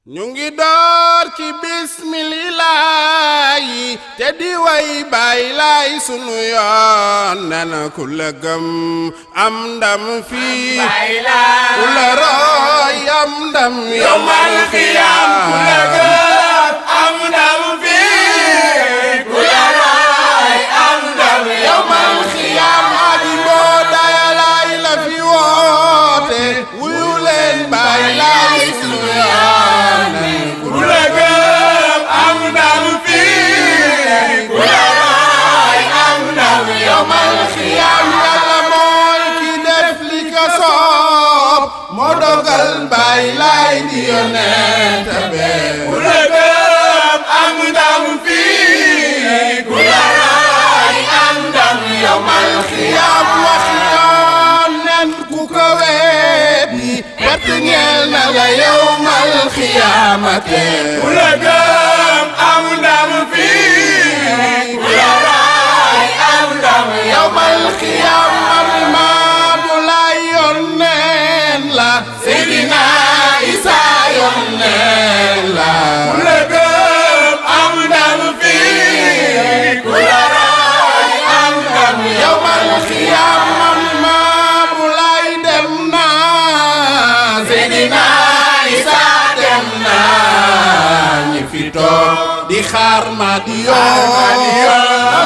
ñu ngi door ci bismillaahi te di way Baay Laay sunu yoon nana ku la gëm am ndam fii ku la roy am ndam yawmal qiyaam ku la gëm am ndam fii ku la roy am ndam yawmal qiyaam aji boo Baay Laay la fi woote wuyu leen Baay Laay sunu yoon ku la gëm am ndam fii ku la roy am ndam yawmal qiyaam Yàlla mooy ki def li ko soob moo dogal Baay Laay di yonent be ku la gëm am ndam fii ku la roy am ndam yawmal qiyaam wax yoon ku ko weddi wat ñeel na la yawmal qiyaamate ku la gëm am ndam fii ku la roy am ndam yawmal qiyaam Limaamu Laay yonent la Seydina Isa yonent la ku la gëm am ndam fii ku la roy am ndam yawmal qiyaam Limaamu Laay dem na Seydina Isa dem na ñi fi toog di xaar ma di yoon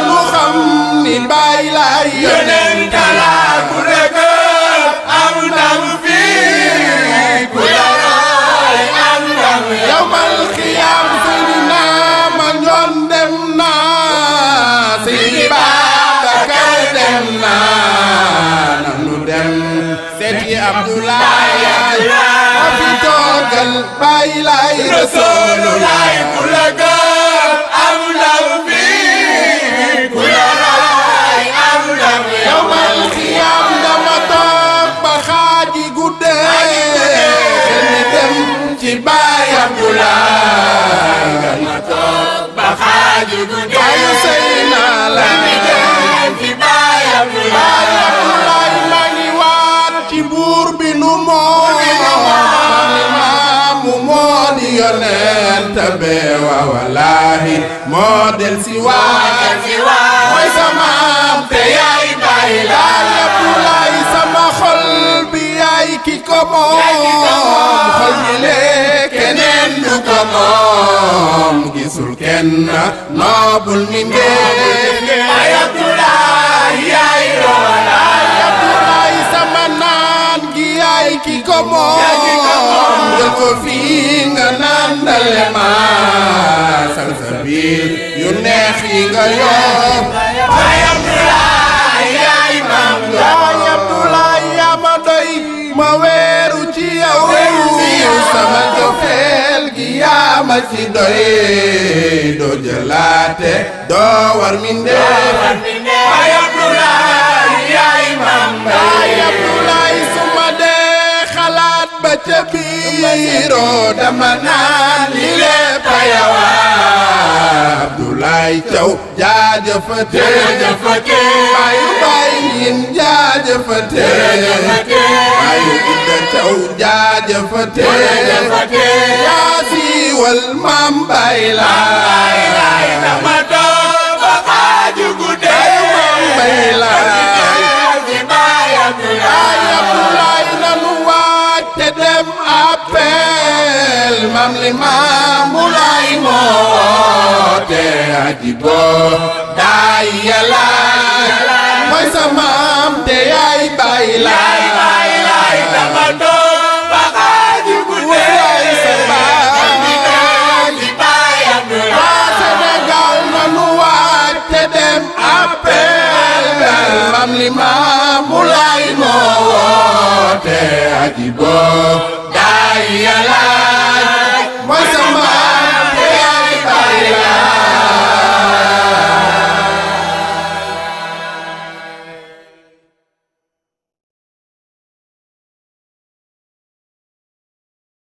nu xam ni Baay Laay yonent la ku la gëm am ndam fii ku la roy am ndam yawmal qiyaam Seydina Mandione dem na Seydi Babacar dem na nanu dem seeti Abdoulaye ma fi toogal Baay Laay Rasulullaay ku la gëm am ndam fii ku la roy am ndam yawmal qiyaam dama toog ba xaaji guddee xel mi dem ci Baay Abdoulaye dama toog ba xaaji guddee Baay Seyna la mi dem ci Baay Abdoulaye maa ngi waat ci buur bi nu moom Limaamu moo di yonent be wa wallaahi moo del si waat mooy sama te yaay Baay Laay Abdoulaye sama xol bi yaay ki ko moom xol bi lee keneen du ko moom gisul kenn noobul mi ngeen ay Abdoulaye yaay roolaay Abdoulaye sama naan gi yaay ki ko moom jël ko fii nga nandale ma salsabil yu neex yi nga yor ay Abdoulaye yaay maam yaay Abdoulaye yaa ma doy ma weeru ci yow sama jofeel gi yaa ma ci doy doo jëlaate doo war mi ndeef ay Abdoulaye yaay maam yaay Abdoulaye suma dee xalaat ba ca biiroo dama naan li lépp a yawa Abdoulaye Thiaw jaajëfate ayu Baay Ñin jaajëfate ayu Idda Thiaw jaajëfate yaa siiwal maam Baay Laay dama toog ba xaaju guddee maam Baay Laay ay Abdoulaye nanu waaj te dem appel maam Limaamu Laay moote aji boo daay Yàlla mooy sa maam te yaay Baay Laay dama toog ba xaaju guddee sa baay waa Sénégal nanu waaj te dem appel maam Limaamu Laay moote aji boo daay Yàlla